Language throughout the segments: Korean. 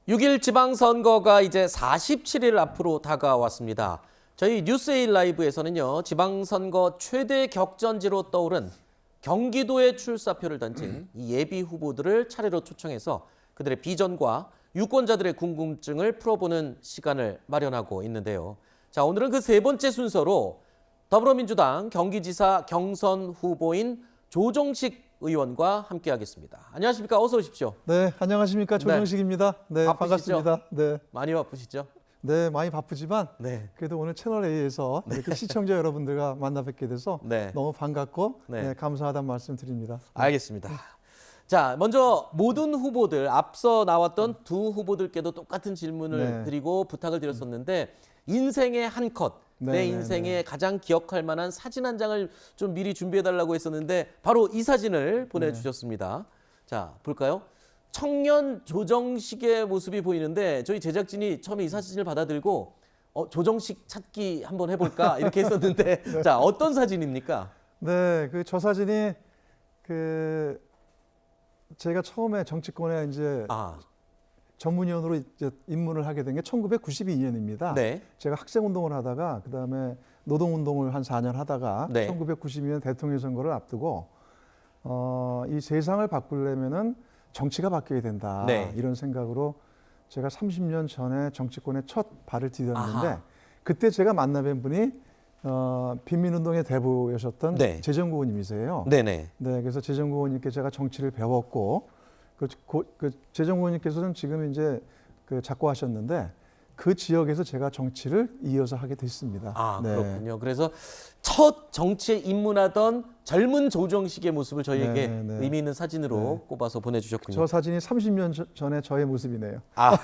6일 지방선거가 이제 47일 앞으로 다가왔습니다. 저희 뉴스에일 라이브에서는요, 지방선거 최대 격전지로 떠오른 경기도에 출사표를 던진 이 예비 후보들을 차례로 초청해서 그들의 비전과 유권자들의 궁금증을 풀어보는 시간을 마련하고 있는데요. 자, 오늘은 그 세 번째 순서로 더불어민주당 경기지사 경선 후보인 조정식 의원과 함께하겠습니다. 안녕하십니까? 어서 오십시오. 네, 안녕하십니까? 조정식입니다. 네, 바쁘시죠? 반갑습니다. 네, 많이 바쁘시죠? 네, 많이 바쁘지만 네. 그래도 오늘 채널 A에서 이렇게 시청자 여러분들과 만나 뵙게 돼서 네. 너무 반갑고 네. 감사하다는 말씀 드립니다. 알겠습니다. 자, 먼저 모든 후보들, 앞서 나왔던 두 후보들께도 똑같은 질문을 네. 드리고 부탁을 드렸었는데 인생의 한 컷, 네, 내 네, 인생에 가장 기억할 만한 사진 한 장을 좀 미리 준비해달라고 했었는데 바로 이 사진을 보내주셨습니다. 자, 볼까요? 청년 조정식의 모습이 보이는데 저희 제작진이 처음에 이 사진을 받아들고 조정식 찾기 한번 해볼까 이렇게 했었는데 네. 자, 어떤 사진입니까? 네, 저 사진이 제가 처음에 정치권에 이제 전문위원으로 이제 입문을 하게 된 게 1992년입니다. 네. 제가 학생운동을 하다가 그다음에 노동운동을 한 4년 하다가 네. 1992년 대통령 선거를 앞두고 이 세상을 바꾸려면은 정치가 바뀌어야 된다. 네. 이런 생각으로 제가 30년 전에 정치권에 첫 발을 디뎠는데 아하. 그때 제가 만나뵌 분이 빈민운동의 대부였었던 네. 재정구 의원님이세요. 네네. 네, 그래서 재정구 의원님께 제가 정치를 배웠고 재정구 의원님께서는 지금 이제 작고하셨는데 그 지역에서 제가 정치를 이어서 하게 됐습니다. 아, 네. 그렇군요. 그래서 첫 정치에 입문하던 젊은 조정식의 모습을 저희에게 네, 네. 의미 있는 사진으로 네. 꼽아서 보내주셨군요. 저 사진이 30년 전에 저의 모습이네요. 아.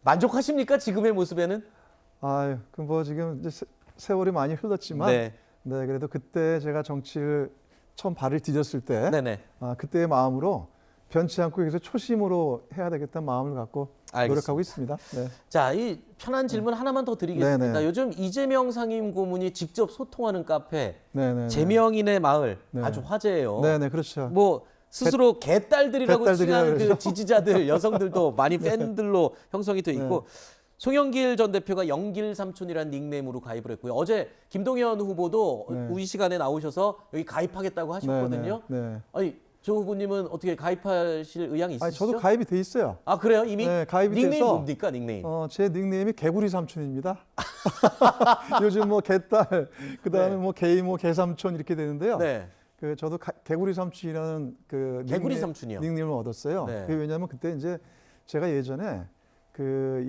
만족하십니까? 지금의 모습에는? 아유, 지금 이제 세월이 많이 흘렀지만, 네. 네, 그래도 그때 제가 정치를 처음 발을 디뎠을 때, 네네. 그때의 마음으로 변치 않고 여기서 초심으로 해야 되겠다는 마음을 갖고 알겠습니다. 노력하고 있습니다. 네. 자, 이 편한 질문 하나만 더 드리겠습니다. 네네. 요즘 이재명 상임고문이 직접 소통하는 카페, 네네. 제명인의 마을 네. 아주 화제예요. 네네, 그렇죠. 뭐 스스로 개딸들이라고 개딸들이라고 칭하는 그 그러죠. 지지자들, 여성들도 많이 팬들로 형성이 돼 있고 네. 송영길 전 대표가 영길 삼촌이라는 닉네임으로 가입을 했고요. 어제 김동연 후보도 네. 우리 시간에 나오셔서 여기 가입하겠다고 하셨거든요. 네. 아니, 조 후보님은 어떻게 가입하실 의향이 있으시죠? 아니, 저도 가입이 돼 있어요. 아, 그래요? 이미? 네, 가입이 닉네임 돼서 뭡니까? 닉네임. 제 닉네임이 개구리 삼촌입니다. 요즘 뭐 개딸, 그다음에 네. 뭐 개이모, 개삼촌 이렇게 되는데요. 네. 저도 개구리 삼촌이라는 개구리 삼촌이요? 닉네임을 얻었어요. 네. 그게 왜냐하면 그때 이제 제가 예전에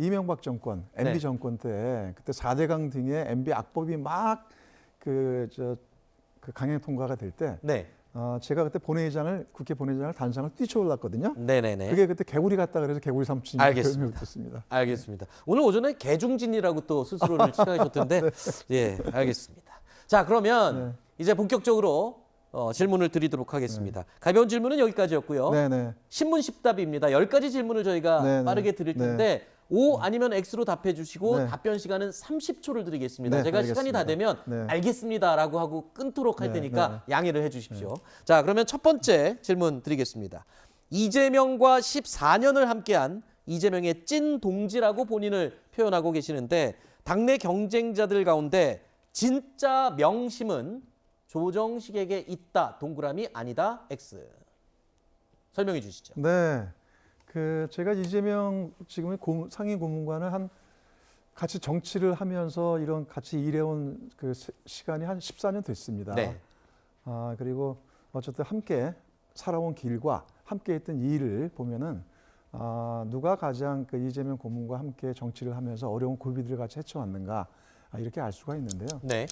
이명박 정권, MB 네. 정권 때 그때 4대강 등의 MB 악법이 막 강행 통과가 될 때 네. 제가 그때 국회 본회의장을 단상을 뛰쳐올랐거든요. 네네네. 그게 그때 개구리 같다 그래서 개구리 삼촌이 알겠습니다. 별명을 붙였습니다. 알겠습니다. 오늘 오전에 개중진이라고 또 스스로를 칭하셨던데, 예, 알겠습니다. 자, 그러면 네. 이제 본격적으로 질문을 드리도록 하겠습니다. 가벼운 질문은 여기까지였고요. 네네. 신문 10답입니다. 10가지 질문을 저희가 네네. 빠르게 드릴 네. 텐데 O 아니면 X로 답해 주시고 네. 답변 시간은 30초를 드리겠습니다. 네, 제가 알겠습니다. 시간이 다 되면 네. 알겠습니다라고 하고 끊도록 할 네, 테니까 양해를 해 주십시오. 자, 그러면 첫 번째 질문 드리겠습니다. 이재명과 14년을 함께한 이재명의 찐 동지라고 본인을 표현하고 계시는데 당내 경쟁자들 가운데 진짜 명심은 조정식에게 있다. 동그라미 아니다. X. 설명해 주시죠. 네. 제가 이재명 지금의 상임 고문관을 같이 정치를 하면서 이런 같이 일해온 시간이 한 14년 됐습니다. 네. 그리고 어쨌든 함께 살아온 길과 함께 했던 일을 보면은 누가 가장 이재명 고문과 함께 정치를 하면서 어려운 고비들을 같이 헤쳐왔는가 이렇게 알 수가 있는데요. 네.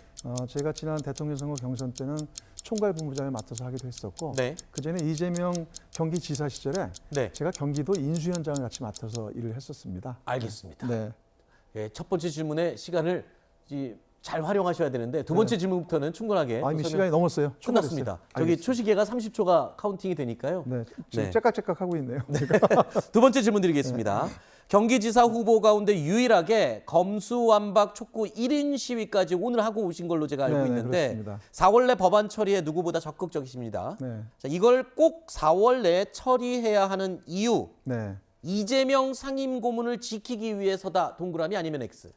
제가 지난 대통령 선거 경선 때는 총괄본부장을 맡아서 하기도 했었고 네. 그전에 이재명 경기지사 시절에 네. 제가 경기도 인수위원장을 같이 맡아서 일을 했었습니다. 알겠습니다. 네. 예, 첫 번째 질문에 시간을 잘 활용하셔야 되는데 두 번째 질문부터는 충분하게 또 이미 설명 시간이 넘었어요. 끝났습니다. 초과됐어요. 저기 알겠습니다. 초시계가 30초가 카운팅이 되니까요. 네, 지금 네. 째깍째깍 하고 있네요. 두 번째 질문 드리겠습니다. 경기지사 후보 가운데 유일하게 검수완박 촉구 1인 시위까지 오늘 하고 오신 걸로 제가 알고 네, 네, 있는데 그렇습니다. 4월 내 법안 처리에 누구보다 적극적이십니다. 네, 자, 이걸 꼭 4월 내에 처리해야 하는 이유, 네, 이재명 상임고문을 지키기 위해서다. 동그라미 아니면 X.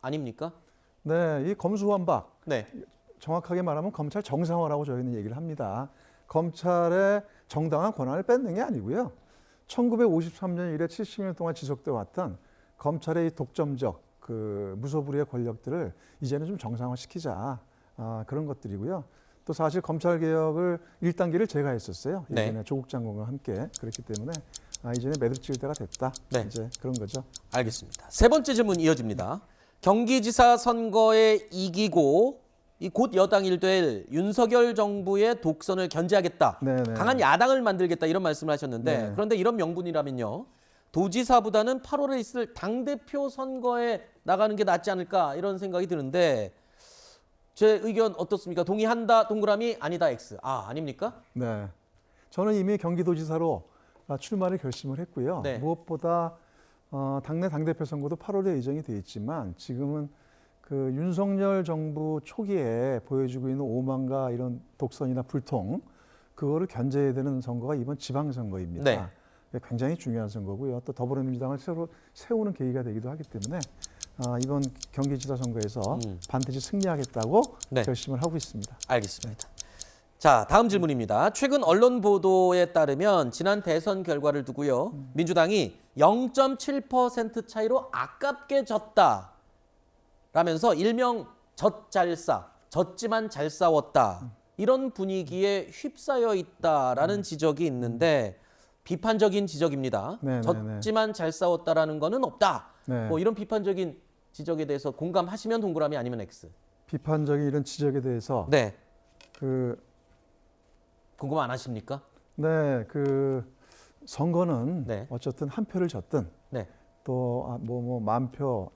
아닙니까? 네, 이 검수완박 네. 정확하게 말하면 검찰 정상화라고 저희는 얘기를 합니다. 검찰의 정당한 권한을 뺏는 게 아니고요. 1953년 이래 70년 동안 지속돼 왔던 검찰의 이 독점적 그 무소불위의 권력들을 이제는 좀 정상화시키자 그런 것들이고요. 또 사실 검찰 개혁을 1단계를 제가 했었어요. 네. 예전에 조국 장관과 함께 그렇기 때문에 이제는 매듭 지을 때가 됐다. 네. 이제 그런 거죠. 알겠습니다. 세 번째 질문 이어집니다. 경기지사 선거에 이기고 이 곧 여당일 될 윤석열 정부의 독선을 견제하겠다. 네네. 강한 야당을 만들겠다 이런 말씀을 하셨는데 네. 그런데 이런 명분이라면요. 도지사보다는 8월에 있을 당대표 선거에 나가는 게 낫지 않을까 이런 생각이 드는데 제 의견 어떻습니까? 동의한다 동그라미 아니다 X. 아닙니까? 네, 저는 이미 경기도지사로 출마를 결심을 했고요. 네. 무엇보다 당내 당대표 선거도 8월에 예정이 돼 있지만 지금은 그 윤석열 정부 초기에 보여주고 있는 오만과 이런 독선이나 불통 그거를 견제해야 되는 선거가 이번 지방선거입니다. 네. 굉장히 중요한 선거고요. 또 더불어민주당을 새로 세우는 계기가 되기도 하기 때문에 이번 경기지사 선거에서 반드시 승리하겠다고 네. 결심을 하고 있습니다. 알겠습니다. 자, 다음 질문입니다. 최근 언론 보도에 따르면 지난 대선 결과를 두고요. 민주당이 0.7% 차이로 아깝게 졌다. 라면서 일명 젖잘싸, 졌지만 잘 싸웠다. 이런 분위기에 휩싸여 있다라는 지적이 있는데 비판적인 지적입니다. 네, 네, 졌지만 잘 싸웠다라는 거는 없다. 네. 뭐 이런 비판적인 지적에 대해서 공감하시면 동그라미 아니면 X. 비판적인 이런 지적에 대해서 네. 그 궁금 안 하십니까? 네, 그 선거는 네. 어쨌든 한 표를 졌든 네. 또 만 표,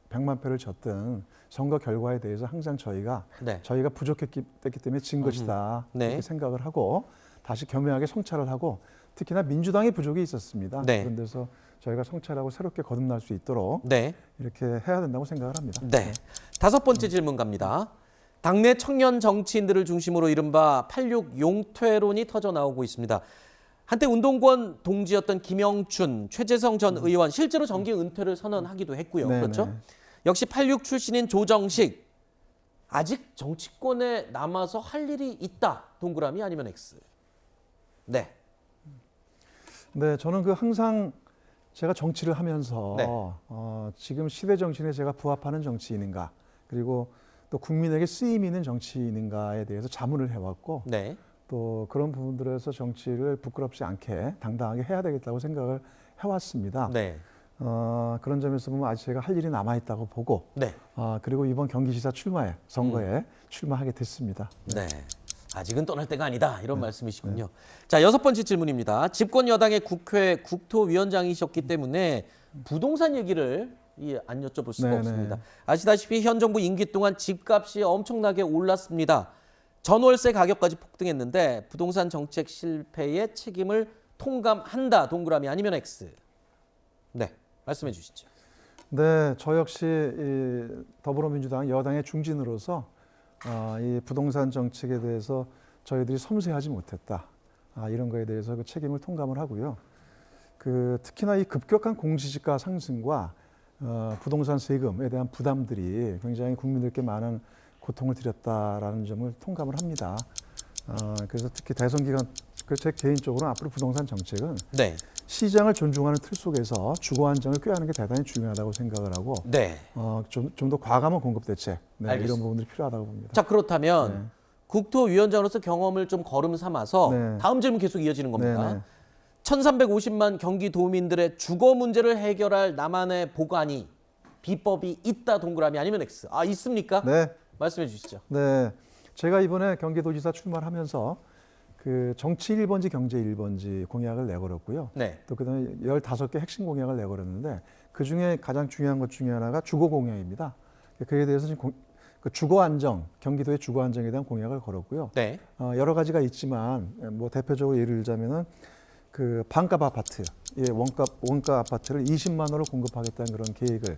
100만 표를 졌든 선거 결과에 대해서 항상 저희가 네. 부족했기 때문에 진 것이다 네. 이렇게 생각을 하고 다시 겸허하게 성찰을 하고 특히나 민주당의 부족이 있었습니다. 네. 그런 데서 저희가 성찰하고 새롭게 거듭날 수 있도록 네. 이렇게 해야 된다고 생각을 합니다. 네. 다섯 번째 질문 갑니다. 당내 청년 정치인들을 중심으로 이른바 86 용퇴론이 터져 나오고 있습니다. 한때 운동권 동지였던 김영춘, 최재성 전 의원 실제로 정계 은퇴를 선언하기도 했고요. 네, 그렇죠? 네. 역시 86 출신인 조정식 아직 정치권에 남아서 할 일이 있다. 동그라미 아니면 X. 네. 네, 저는 항상 제가 정치를 하면서 네. 지금 시대 정신에 제가 부합하는 정치인인가 그리고 또 국민에게 쓰임 있는 정치인인가에 대해서 자문을 해왔고 네. 또 그런 부분들에서 정치를 부끄럽지 않게 당당하게 해야 되겠다고 생각을 해왔습니다. 네. 그런 점에서 보면 아직 제가 할 일이 남아있다고 보고 네. 그리고 이번 경기지사 선거에 출마하게 됐습니다. 네. 아직은 떠날 때가 아니다. 이런 말씀이시군요. 자, 여섯 번째 질문입니다. 집권 여당의 국회 국토위원장이셨기 때문에 부동산 얘기를 안 여쭤볼 수가 네, 없습니다. 네. 아시다시피 현 정부 임기 동안 집값이 엄청나게 올랐습니다. 전월세 가격까지 폭등했는데 부동산 정책 실패의 책임을 통감한다. 동그라미 아니면 X. 네, 말씀해 주시죠. 네, 저 역시 이 더불어민주당 여당의 중진으로서 이 부동산 정책에 대해서 저희들이 섬세하지 못했다. 이런 거에 대해서 그 책임을 통감을 하고요. 특히나 이 급격한 공시지가 상승과 부동산 세금에 대한 부담들이 굉장히 국민들께 많은 고통을 드렸다라는 점을 통감을 합니다. 그래서 특히 대선 기간 제 개인적으로 앞으로 부동산 정책은 네. 시장을 존중하는 틀 속에서 주거 안정을 꾀하는 게 대단히 중요하다고 생각을 하고 네. 좀 더 과감한 공급 대책 이런 알겠습니다. 부분들이 필요하다고 봅니다. 자, 그렇다면 네. 국토위원장으로서 경험을 좀 거름 삼아서 네. 다음 질문 계속 이어지는 겁니다. 네, 네. 1350만 경기도민들의 주거 문제를 해결할 나만의 보관이 비법이 있다. 동그라미 아니면 X. 있습니까? 네. 말씀해 주시죠. 네, 제가 이번에 경기도지사 출마를 하면서 정치 1번지 경제 1번지 공약을 내걸었고요. 네. 또 그다음에 15개 핵심 공약을 내걸었는데 그중에 가장 중요한 것 중에 하나가 주거 공약입니다. 그에 대해서 지금 그 주거 안정, 경기도의 주거 안정에 대한 공약을 걸었고요. 네. 여러 가지가 있지만 뭐 대표적으로 예를 들자면은 그 반값 아파트, 원가 아파트를 20만 원을 공급하겠다는 그런 계획을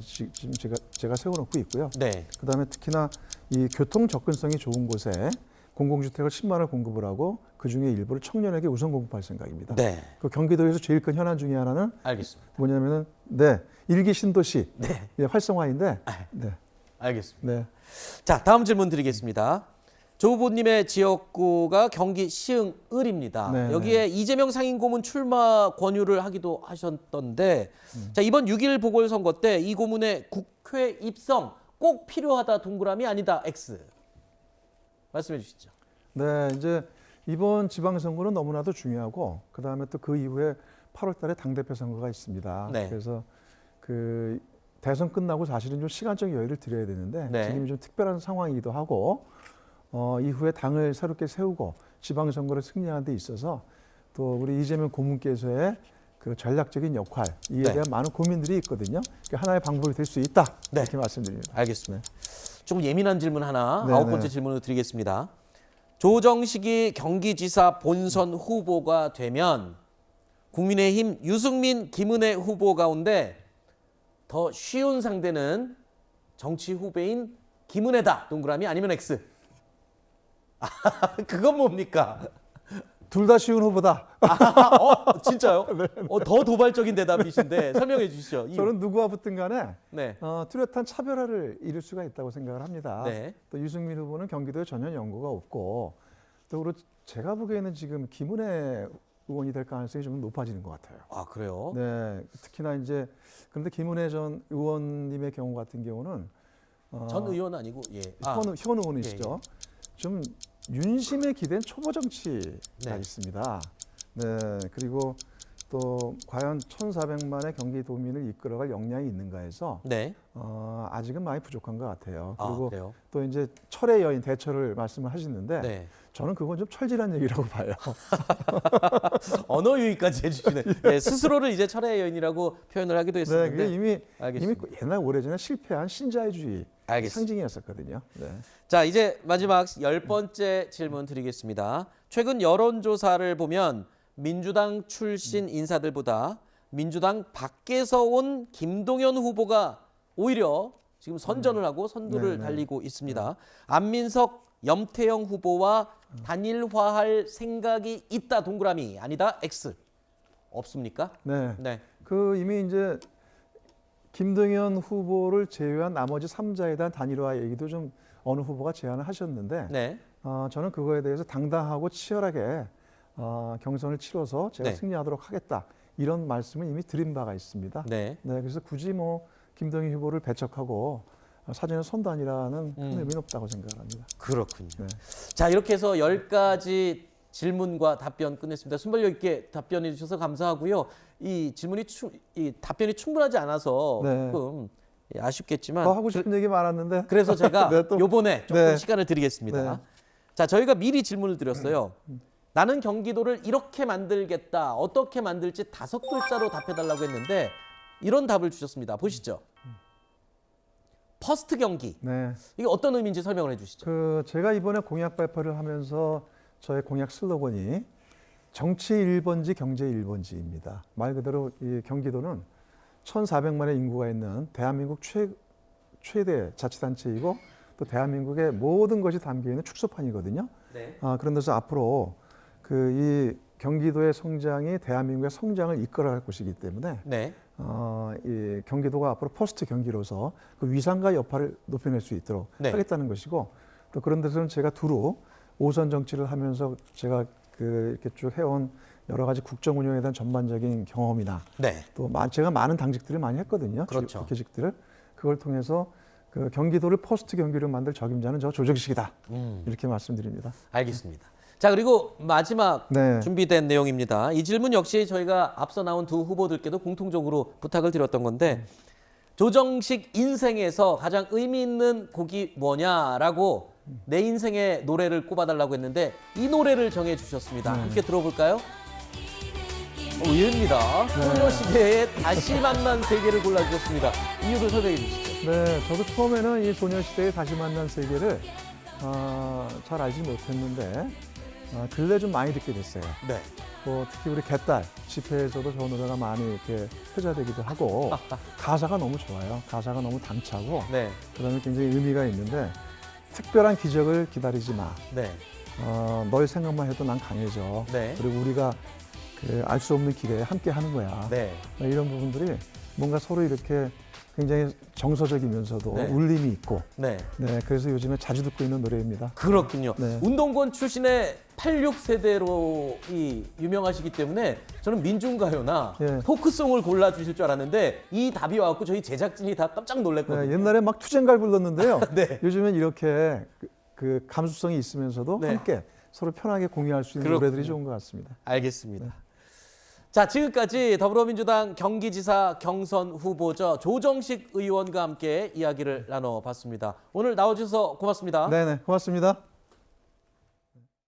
지금 제가 세워놓고 있고요. 네. 그다음에 특히나 이 교통 접근성이 좋은 곳에 공공주택을 10만 원을 공급을 하고 그 중에 일부를 청년에게 우선 공급할 생각입니다. 네. 그 경기도에서 제일 큰 현안 중에 하나는 알겠습니다. 뭐냐면은 일기 신도시 네. 활성화인데. 네. 알겠습니다. 네. 자, 다음 질문 드리겠습니다. 조 후보님의 지역구가 경기 시흥을입니다. 네, 여기에 이재명 상임고문 출마 권유를 하기도 하셨던데 자, 이번 6.1 보궐선거 때 이 고문의 국회 입성 꼭 필요하다 동그라미 아니다 X. 말씀해 주시죠. 네, 이제 이번 지방선거는 너무나도 중요하고 그다음에 또 그 이후에 8월 달에 당대표 선거가 있습니다. 네. 그래서 그 대선 끝나고 사실은 좀 시간적 여유를 드려야 되는데 네. 지금 좀 특별한 상황이기도 하고 이후에 당을 새롭게 세우고 지방선거를 승리하는 데 있어서 또 우리 이재명 고문께서의 그 전략적인 역할 이에 네. 대한 많은 고민들이 있거든요. 그러니까 하나의 방법이 될 수 있다. 네. 이렇게 말씀드립니다. 알겠습니다. 조금 예민한 질문 하나, 네, 9번째 네. 질문을 드리겠습니다. 조정식이 경기지사 본선 후보가 되면 국민의힘 유승민, 김은혜 후보 가운데 더 쉬운 상대는 정치 후배인 김은혜다. 동그라미 아니면 X. 그건 뭡니까? 둘 다 쉬운 후보다. 진짜요? 더 도발적인 대답이신데 설명해 주시죠. 이유. 저는 누구와 붙든 간에 네. 뚜렷한 차별화를 이룰 수가 있다고 생각을 합니다. 네. 또 유승민 후보는 경기도에 전혀 연고가 없고 또 그리고 제가 보기에는 지금 김은혜 의원이 될 가능성이 좀 높아지는 것 같아요. 아, 그래요? 네, 특히나 이제 그런데 김은혜 전 의원님의 경우 같은 경우는 전 의원 아니고 예. 현 의원이시죠. 좀 윤심에 기댄 초보 정치가 네. 있습니다. 네, 그리고 또 과연 1,400만의 경기도민을 이끌어갈 역량이 있는가 해서 네. 아직은 많이 부족한 것 같아요. 아, 그리고 그래요? 또 이제 철의 여인 대철을 말씀을 하시는데 네. 저는 그건 좀 철질한 얘기라고 봐요. 언어 유희까지 해주시네. 네, 스스로를 이제 철의 여인이라고 표현을 하기도 네, 했었는데. 그게 이미 알겠습니다. 옛날 오래전에 실패한 신자유주의 알겠습니다. 상징이었었거든요. 네. 자, 이제 마지막 10번째 질문 드리겠습니다. 최근 여론조사를 보면 민주당 출신 인사들보다 민주당 밖에서 온 김동연 후보가 오히려 지금 선전을 하고 선두를 네, 네. 달리고 있습니다. 안민석, 염태영 후보와 단일화할 생각이 있다 동그라미 아니다 X. 없습니까? 네. 네. 그 이미 이제 김동연 후보를 제외한 나머지 3자에 대한 단일화 얘기도 좀 어느 후보가 제안을 하셨는데 네. 저는 그거에 대해서 당당하고 치열하게 경선을 치러서 제가 네. 승리하도록 하겠다. 이런 말씀을 이미 드린 바가 있습니다. 네. 네, 그래서 굳이 뭐 김동연 후보를 배척하고 사전에 선단이라는 큰 의미는 없다고 생각합니다. 그렇군요. 네. 자, 이렇게 해서 10가지 질문과 답변 끝냈습니다. 순발력 있게 답변해 주셔서 감사하고요. 이 질문이 이 답변이 충분하지 않아서 네. 조금 아쉽겠지만 더 하고 싶은 얘기 많았는데 그래서 제가 네, 또- 요번에 조금 네. 시간을 드리겠습니다. 네. 자, 저희가 미리 질문을 드렸어요. 나는 경기도를 이렇게 만들겠다. 어떻게 만들지 5글자로 답해달라고 했는데 이런 답을 주셨습니다. 보시죠. 퍼스트 경기. 네. 이게 어떤 의미인지 설명을 해주시죠. 그 제가 이번에 공약 발표를 하면서 저의 공약 슬로건이 정치 1번지 경제 1번지입니다. 말 그대로 이 경기도는 1,400만의 인구가 있는 대한민국 최대 자치단체이고 또 대한민국의 모든 것이 담겨 있는 축소판이거든요. 네. 그런 데서 앞으로 그 이 경기도의 성장이 대한민국의 성장을 이끌어갈 곳이기 때문에 네. 이 경기도가 앞으로 포스트 경기로서 그 위상과 여파를 높여낼 수 있도록 네. 하겠다는 것이고 또 그런 데서는 제가 두루 5선 정치를 하면서 제가 그 이렇게 쭉 해온 여러 가지 국정 운영에 대한 전반적인 경험이나 네. 또 제가 많은 당직들을 많이 했거든요. 그렇죠. 국회직들을 그걸 통해서 그 경기도를 포스트 경기로 만들 적임자는 저 조정식이다. 이렇게 말씀드립니다. 알겠습니다. 자, 그리고 마지막 네. 준비된 내용입니다. 이 질문 역시 저희가 앞서 나온 두 후보들께도 공통적으로 부탁을 드렸던 건데 조정식 인생에서 가장 의미 있는 곡이 뭐냐라고 내 인생의 노래를 꼽아달라고 했는데 이 노래를 정해 주셨습니다. 함께 들어볼까요? 의외입니다. 소녀시대의 다시 만난 세계를 골라주셨습니다. 이유를 설명해 주시죠. 네, 저도 처음에는 이 소녀시대의 다시 만난 세계를 잘 알지 못했는데 근래 좀 많이 듣게 됐어요. 네. 특히 우리 개딸 집회에서도 저 노래가 많이 이렇게 회자되기도 하고 가사가 너무 좋아요. 가사가 너무 당차고 네. 그다음에 굉장히 의미가 있는데 특별한 기적을 기다리지 마. 네. 널 생각만 해도 난 강해져. 네. 그리고 우리가 알 수 없는 길에 함께 하는 거야. 네. 이런 부분들이 뭔가 서로 이렇게 굉장히 정서적이면서도 네. 울림이 있고 네. 네, 그래서 요즘에 자주 듣고 있는 노래입니다. 그렇군요. 네. 운동권 출신의 86세대로 유명하시기 때문에 저는 민중가요나 예. 포크송을 골라주실 줄 알았는데 이 답이 와갖고 저희 제작진이 다 깜짝 놀랐거든요. 네, 옛날에 막 투쟁갈 불렀는데요. 네. 요즘엔 이렇게 그 감수성이 있으면서도 네. 함께 서로 편하게 공유할 수 있는 그렇군요. 노래들이 좋은 것 같습니다. 알겠습니다. 자, 지금까지 더불어민주당 경기지사 경선 후보자 조정식 의원과 함께 이야기를 나눠봤습니다. 오늘 나와주셔서 고맙습니다. 네네, 고맙습니다.